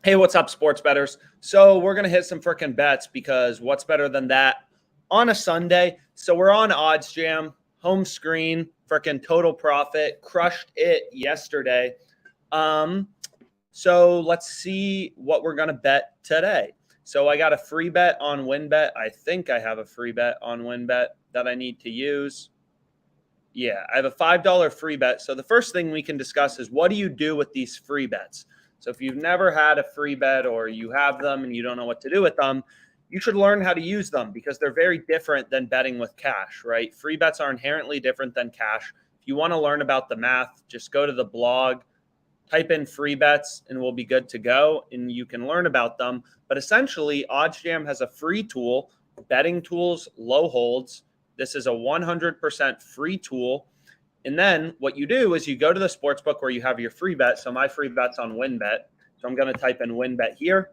Hey, what's up, sports bettors? So we're gonna hit some freaking bets because what's better than that on a Sunday? So we're on Odds Jam, home screen, freaking total profit, crushed it yesterday. Um, so let's see what we're gonna bet today. So I got a free bet on WinBet. I think I have a free bet on WinBet that I need to use. Yeah, I have a $5 free bet. So the first thing we can discuss is what do you do with these free bets? So if you've never had a free bet or you have them and you don't know what to do with them, you should learn how to use them because they're very different than betting with cash, right? Free bets are inherently different than cash. If you want to learn about the math, just go to the blog, type in free bets, and we'll be good to go and you can learn about them. But essentially, OddsJam has a free tool, betting tools, low holds. This is a 100% free tool. And then what you do is you go to the sports book where you have your free bet. So my free bet's on WinBet. So I'm going to type in WinBet here.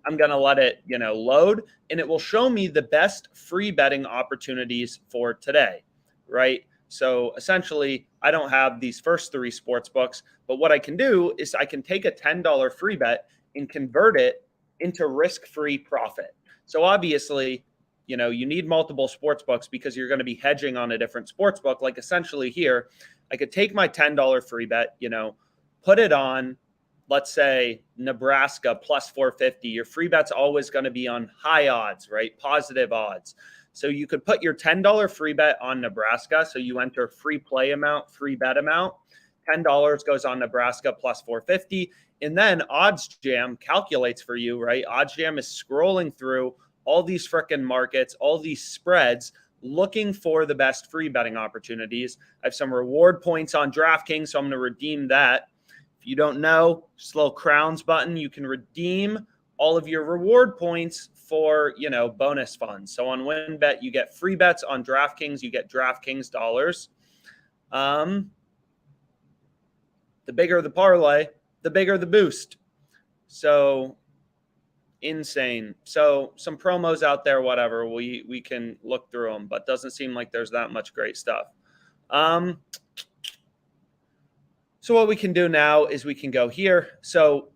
I'm going to let it, load, and it will show me the best free betting opportunities for today, right? So essentially, I don't have these first three sports books, but what I can do is I can take a $10 free bet and convert it into risk-free profit. So obviously, you need multiple sports books because you're going to be hedging on a different sports book. Like essentially here, I could take my $10 free bet, put it on, let's say Nebraska plus 450. Your free bet's always going to be on high odds, right? Positive odds. So you could put your $10 free bet on Nebraska. So you enter free play amount, free bet amount. $10 goes on Nebraska plus 450. And then OddsJam calculates for you, right? OddsJam is scrolling through all these freaking markets, all these spreads, looking for the best free betting opportunities. I have some reward points on DraftKings, so I'm going to redeem that. If you don't know, just a little crowns button, you can redeem all of your reward points for, bonus funds. So on WinBet, you get free bets. On DraftKings, you get DraftKings dollars. The bigger the parlay, the bigger the boost. So insane. So some promos out there, whatever, we can look through them, but doesn't seem like there's that much great stuff. So what we can do now is we can go here. So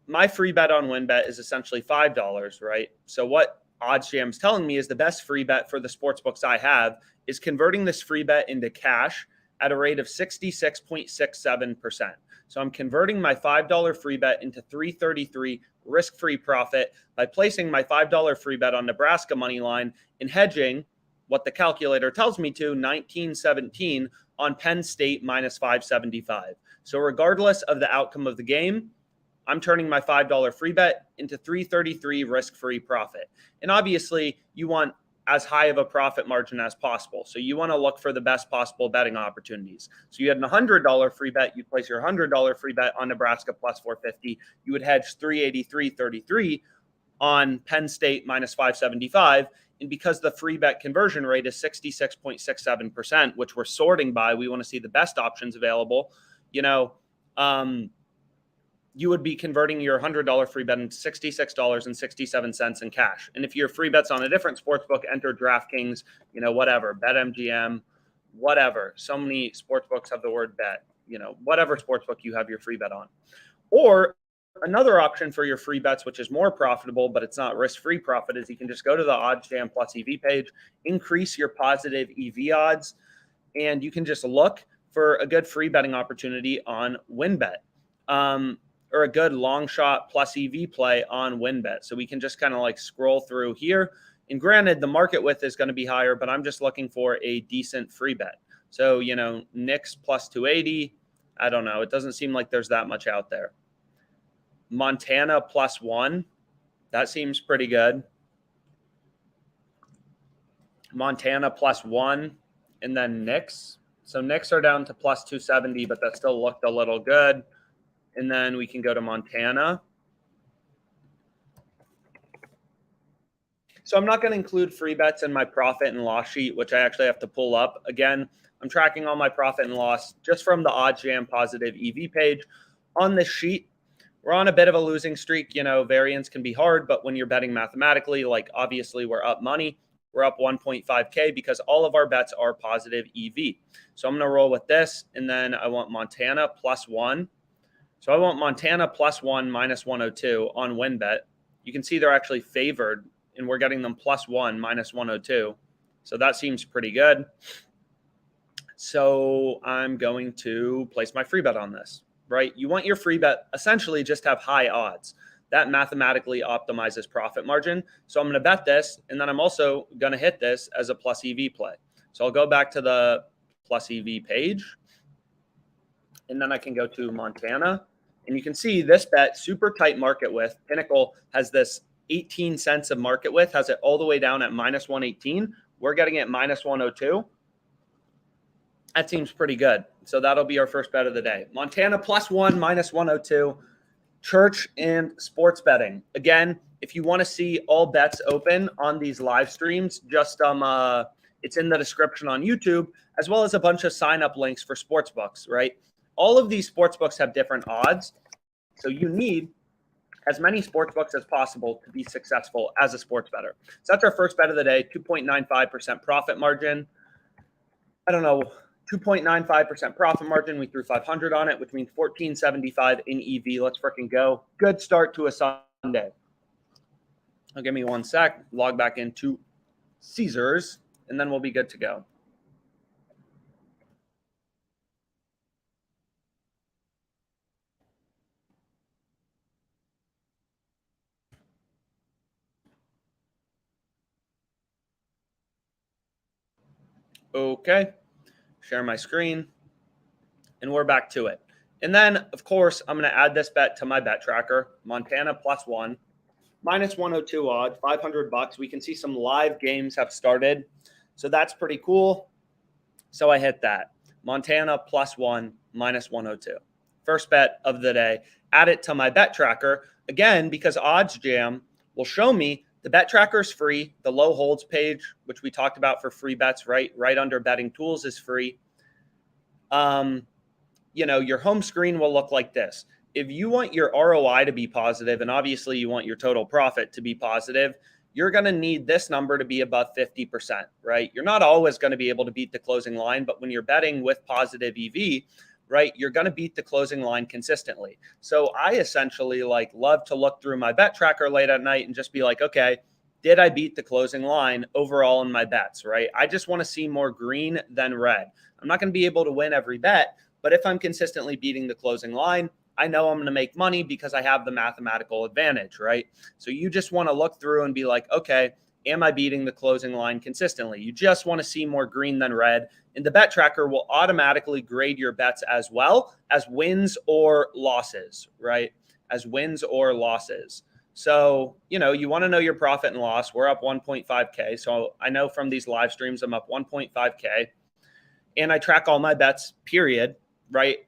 my free bet on WinBet is essentially $5, right? So what OddsJam is telling me is the best free bet for the sports books I have is converting this free bet into cash at a rate of 66.67%. So I'm converting my $5 free bet into $3.33 risk-free profit by placing my $5 free bet on Nebraska money line and hedging what the calculator tells me to 1917 on Penn State minus 575. So regardless of the outcome of the game, I'm turning my $5 free bet into $3.33 risk-free profit. And obviously, you want as high of a profit margin as possible. So you want to look for the best possible betting opportunities. So you had a $100 free bet, you'd place your $100 free bet on Nebraska plus 450. You would hedge 383.33 on Penn State minus 575. And because the free bet conversion rate is 66.67%, which we're sorting by, we want to see the best options available. You would be converting your $100 free bet into $66.67 in cash. And if your free bet's on a different sports book, enter DraftKings, whatever, BetMGM, whatever. So many sports books have the word bet, whatever sports book you have your free bet on. Or another option for your free bets, which is more profitable, but it's not risk-free profit, is you can just go to the OddsJam plus EV page, increase your positive EV odds, and you can just look for a good free betting opportunity on WinBet. Or a good long shot plus EV play on WinBet. So we can just kind of like scroll through here. And granted, the market width is going to be higher, but I'm just looking for a decent free bet. So, Knicks plus 280. I don't know. It doesn't seem like there's that much out there. Montana plus 1. That seems pretty good. Montana plus 1. And then Knicks. So Knicks are down to plus 270, but that still looked a little good. And then we can go to Montana. So I'm not going to include free bets in my profit and loss sheet, which I actually have to pull up. Again, I'm tracking all my profit and loss just from the OddsJam positive EV page. On this sheet, we're on a bit of a losing streak. Variance can be hard, but when you're betting mathematically, like obviously we're up money. We're up 1.5K because all of our bets are positive EV. So I'm going to roll with this. And then I want Montana plus 1. So I want Montana +1 -102 on WinBet. You can see they're actually favored, and we're getting them +1 -102. So that seems pretty good. So I'm going to place my free bet on this, right? You want your free bet essentially just have high odds. That mathematically optimizes profit margin. So I'm going to bet this, and then I'm also going to hit this as a plus EV play. So I'll go back to the plus EV page, and then I can go to Montana. And you can see this bet, super tight market width. Pinnacle has this 18 cents of market width, has it all the way down at -118. We're getting it -102. That seems pretty good. So that'll be our first bet of the day. Montana +1 -102. Church and sports betting. Again, if you want to see all bets open on these live streams, just it's in the description on YouTube, as well as a bunch of sign-up links for sports books, right? All of these sports books have different odds. So you need as many sports books as possible to be successful as a sports bettor. So that's our first bet of the day, 2.95% profit margin. I don't know, 2.95% profit margin. We threw 500 on it, which means 1475 in EV. Let's freaking go. Good start to a Sunday. Now give me 1 sec, log back into Caesars, and then we'll be good to go. Okay, share my screen, and we're back to it. And then, of course, I'm going to add this bet to my bet tracker, Montana +1, -102 odd, $500. We can see some live games have started, so that's pretty cool. So I hit that. Montana +1, -102. First bet of the day. Add it to my bet tracker. Again, because OddsJam will show me the bet tracker is free. The low holds page, which we talked about for free bets, right under betting tools, is free. Your home screen will look like this. If you want your ROI to be positive, and obviously you want your total profit to be positive, you're going to need this number to be above 50%, right? You're not always going to be able to beat the closing line, but when you're betting with positive EV, right, you're going to beat the closing line consistently. So I essentially love to look through my bet tracker late at night and just be like, okay, did I beat the closing line overall in my bets, right? I just want to see more green than red. I'm not going to be able to win every bet, but if I'm consistently beating the closing line, I know I'm going to make money because I have the mathematical advantage, right? So you just want to look through and be like, okay, am I beating the closing line consistently? You just want to see more green than red. And the bet tracker will automatically grade your bets as well as wins or losses, right? As wins or losses. So, you want to know your profit and loss. We're up 1.5K. So I know from these live streams, I'm up 1.5K. And I track all my bets, period, right?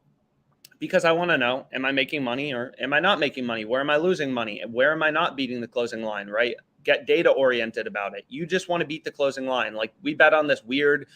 Because I want to know, am I making money or am I not making money? Where am I losing money? Where am I not beating the closing line, right? Get data oriented about it. You just want to beat the closing line. Like we bet on this weird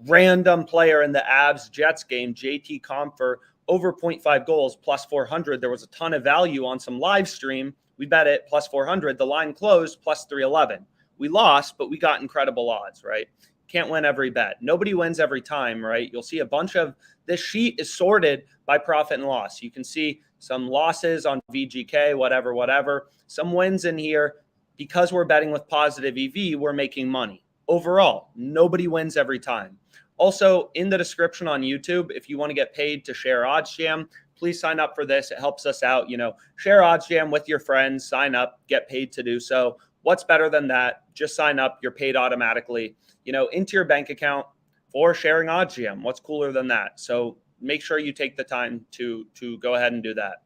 random player in the Avs Jets game, JT Compher, over 0.5 goals, +400. There was a ton of value on some live stream. We bet it +400. The line closed +311. We lost, but we got incredible odds, right? Can't win every bet. Nobody wins every time, right? You'll see a bunch of this sheet is sorted by profit and loss. You can see some losses on VGK, whatever. Some wins in here. Because we're betting with positive EV, we're making money. Overall, nobody wins every time. Also, in the description on YouTube, if you want to get paid to share OddsJam, please sign up for this. It helps us out. Share OddsJam with your friends, sign up, get paid to do so. What's better than that? Just sign up. You're paid automatically, into your bank account for sharing OddsJam. What's cooler than that? So make sure you take the time to go ahead and do that.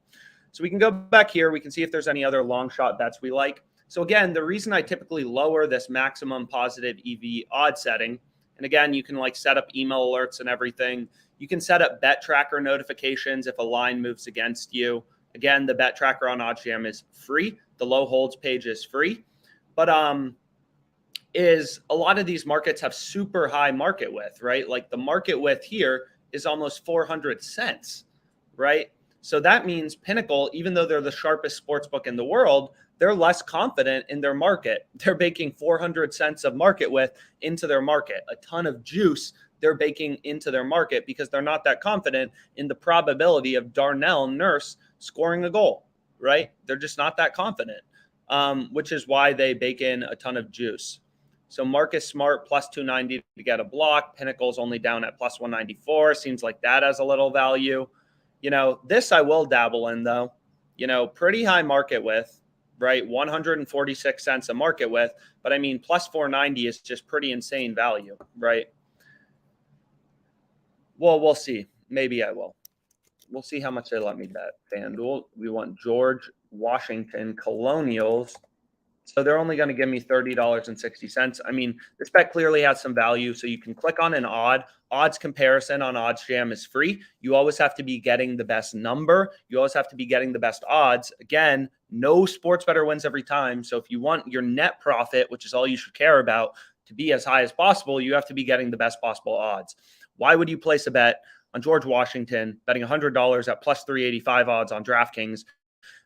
So we can go back here. We can see if there's any other long shot bets we like. So again, the reason I typically lower this maximum positive EV odd setting, and again, you can set up email alerts and everything. You can set up bet tracker notifications if a line moves against you. Again, the bet tracker on OddsJam is free. The low holds page is free. But is a lot of these markets have super high market width, right? Like the market width here is almost 400 cents, right? So that means Pinnacle, even though they're the sharpest sports book in the world, they're less confident in their market. They're baking 400 cents of market width into their market, a ton of juice they're baking into their market because they're not that confident in the probability of Darnell Nurse scoring a goal, right? They're just not that confident, which is why they bake in a ton of juice. So Marcus Smart plus 290 to get a block. Pinnacle's only down at plus 194. Seems like that has a little value. This I will dabble in though. Pretty high market width, right? 146 cents a market width. But I mean, plus 490 is just pretty insane value, right? Well, we'll see. Maybe I will. We'll see how much they let me bet. FanDuel, we want George Washington Colonials. So they're only going to give me $30.60. I mean, this bet clearly has some value. So you can click on an odd. Odds comparison on OddsJam is free. You always have to be getting the best number. You always have to be getting the best odds. Again, no sports bettor wins every time. So if you want your net profit, which is all you should care about, to be as high as possible, you have to be getting the best possible odds. Why would you place a bet on George Washington, betting $100 at plus 385 odds on DraftKings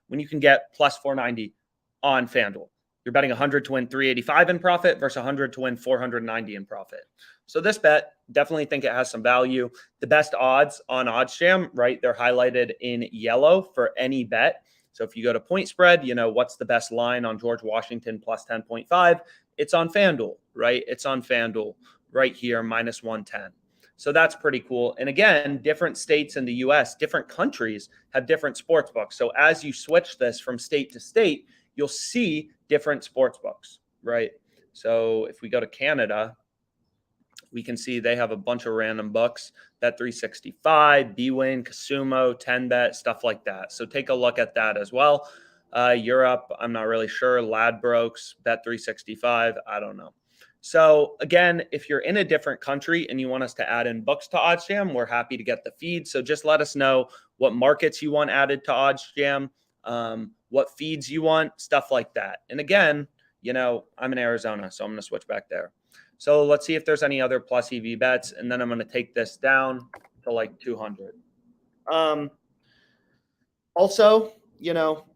when you can get plus 490 on FanDuel? You're betting 100 to win 385 in profit versus 100 to win 490 in profit. So this bet, definitely think it has some value. The best odds on OddsJam, right? They're highlighted in yellow for any bet. So if you go to point spread, what's the best line on George Washington plus 10.5? It's on FanDuel, right? It's on FanDuel right here, minus 110. So that's pretty cool. And again, different states in the US, different countries have different sports books. So as you switch this from state to state, you'll see different sports books, right? So if we go to Canada, we can see they have a bunch of random books, Bet365, Bwin, Casumo, 10Bet, stuff like that. So take a look at that as well. Europe, I'm not really sure. Ladbrokes, Bet365, I don't know. So again, if you're in a different country and you want us to add in books to OddsJam, we're happy to get the feed. So just let us know what markets you want added to OddsJam, what feeds you want, stuff like that. And again, I'm in Arizona, so I'm going to switch back there. So let's see if there's any other plus EV bets, and then I'm going to take this down to like 200. Also,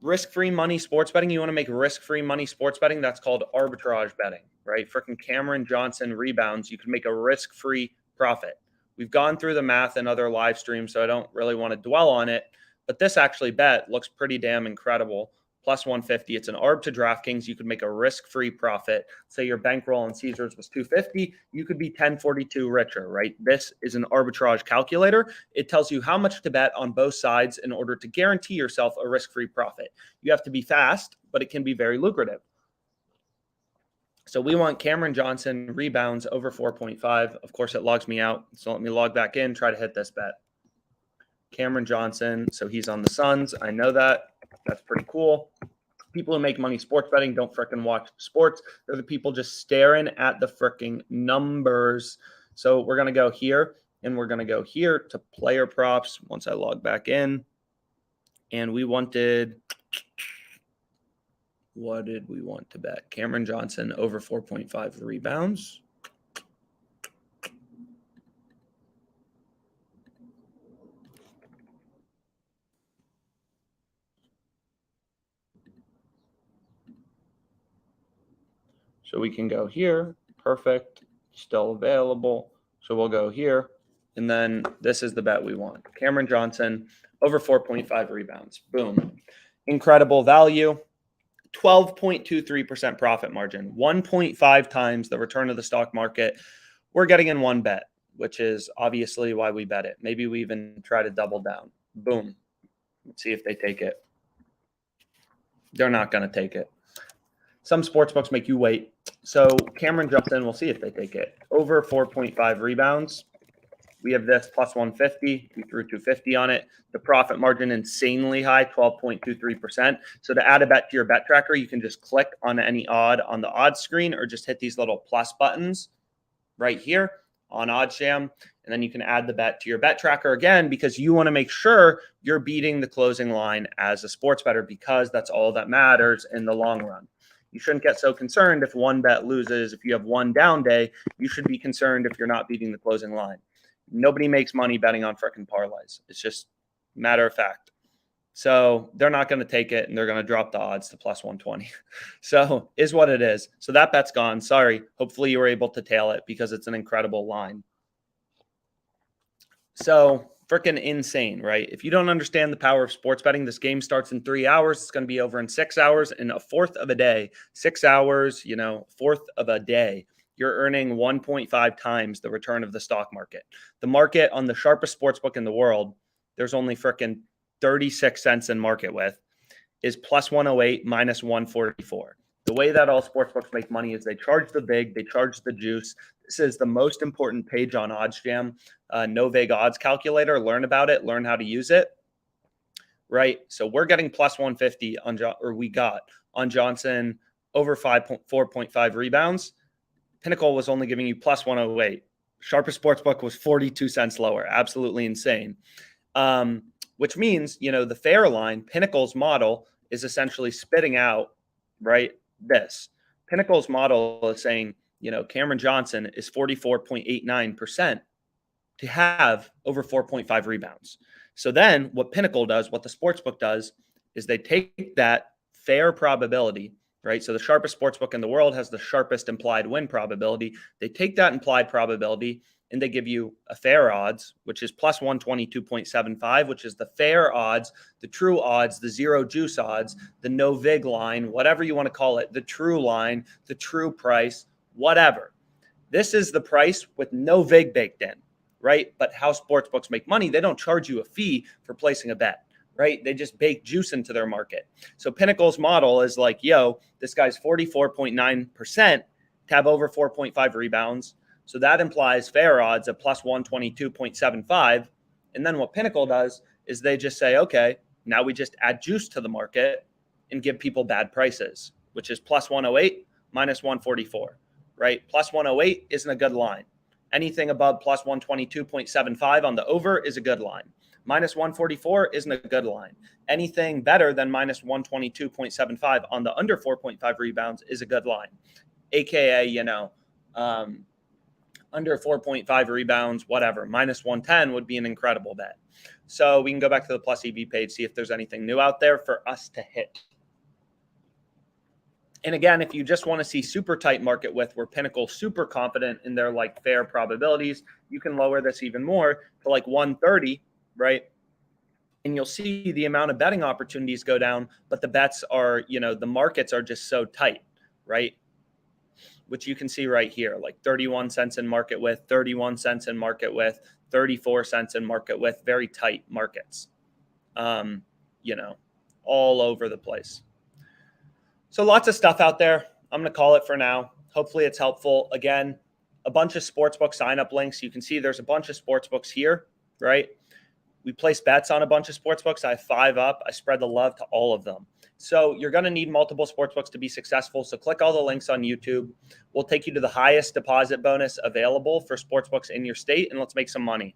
risk-free money sports betting. You want to make risk-free money sports betting. That's called arbitrage betting, right? Freaking Cameron Johnson rebounds. You can make a risk-free profit. We've gone through the math in other live streams, so I don't really want to dwell on it. But this actually bet looks pretty damn incredible. Plus 150. It's an ARB to DraftKings. You could make a risk-free profit. Say your bankroll on Caesars was 250. You could be 1042 richer, right? This is an arbitrage calculator. It tells you how much to bet on both sides in order to guarantee yourself a risk-free profit. You have to be fast, but it can be very lucrative. So we want Cameron Johnson rebounds over 4.5. Of course, it logs me out. So let me log back in, try to hit this bet. Cameron Johnson. So he's on the Suns. I know that. That's pretty cool. People who make money sports betting don't fricking watch sports. They're the people just staring at the fricking numbers. So we're going to go here, and we're going to go here to player props once I log back in. And we wanted, what did we want to bet? Cameron Johnson over 4.5 rebounds. So we can go here. Perfect. Still available. So we'll go here. And then this is the bet we want. Cameron Johnson over 4.5 rebounds. Boom. Incredible value. 12.23% profit margin. 1.5 times the return of the stock market. We're getting in one bet, which is obviously why we bet it. Maybe we even try to double down. Boom. Let's see if they take it. They're not going to take it. Some sportsbooks make you wait. So Cameron Johnson, we'll see if they take it. Over 4.5 rebounds. We have this plus 150. We threw 250 on it. The profit margin insanely high, 12.23%. So to add a bet to your bet tracker, you can just click on any odd on the odds screen or just hit these little plus buttons right here on OddsJam. And then you can add the bet to your bet tracker again, because you want to make sure you're beating the closing line as a sports bettor, because that's all that matters in the long run. You shouldn't get so concerned if one bet loses. If you have one down day, you should be concerned if you're not beating the closing line. Nobody makes money betting on frickin' parlays. It's just matter of fact. So they're not going to take it, and they're going to drop the odds to plus 120. So is what it is. So that bet's gone. Sorry. Hopefully you were able to tail it, because it's an incredible line. So freaking insane, right? If you don't understand the power of sports betting, this game starts in 3 hours. It's going to be over in 6 hours, in a fourth of a day. 6 hours, fourth of a day. You're earning 1.5 times the return of the stock market. The market on the sharpest sports book in the world, there's only freaking 36 cents in market with, is plus 108 minus 144. The way that all sports books make money is they charge the vig, they charge the juice. This is the most important page on OddsJam. No vig odds calculator. Learn about it. Learn how to use it. Right. So we're getting plus 150 we got on Johnson over 4.5 rebounds. Pinnacle was only giving you plus 108. Sharpest sportsbook was 42 cents lower. Absolutely insane. Which means, the fair line, Pinnacle's model is essentially spitting out, right, this. Pinnacle's model is saying, Cameron Johnson is 44.89% to have over 4.5 rebounds. So then what Pinnacle does, what the sportsbook does, is they take that fair probability, right? So the sharpest sportsbook in the world has the sharpest implied win probability. They take that implied probability and they give you a fair odds, which is plus 122.75, which is the fair odds, the true odds, the zero juice odds, the no vig line, whatever you want to call it, the true line, the true price, whatever. This is the price with no vig baked in, right? But how sportsbooks make money, they don't charge you a fee for placing a bet, right? They just bake juice into their market. So Pinnacle's model is like, this guy's 44.9% to have over 4.5 rebounds. So that implies fair odds of plus 122.75. And then what Pinnacle does is they just say, okay, now we just add juice to the market and give people bad prices, which is plus 108 minus 144, right? Plus 108 isn't a good line. Anything above plus 122.75 on the over is a good line. Minus 144 isn't a good line. Anything better than minus 122.75 on the under 4.5 rebounds is a good line. AKA, under 4.5 rebounds, whatever. Minus 110 would be an incredible bet. So we can go back to the plus EV page, see if there's anything new out there for us to hit. And again, if you just want to see super tight market width where Pinnacle super confident in their fair probabilities, you can lower this even more to 130, right? And you'll see the amount of betting opportunities go down, but the bets are, the markets are just so tight, right? Which you can see right here, 31 cents in market width, 31 cents in market width, 34 cents in market width, very tight markets, all over the place. So lots of stuff out there. I'm going to call it for now. Hopefully it's helpful. Again, a bunch of sportsbook sign-up links. You can see there's a bunch of sportsbooks here, right? We place bets on a bunch of sportsbooks. I have 5 up. I spread the love to all of them. So you're going to need multiple sportsbooks to be successful. So click all the links on YouTube. We'll take you to the highest deposit bonus available for sportsbooks in your state, and let's make some money.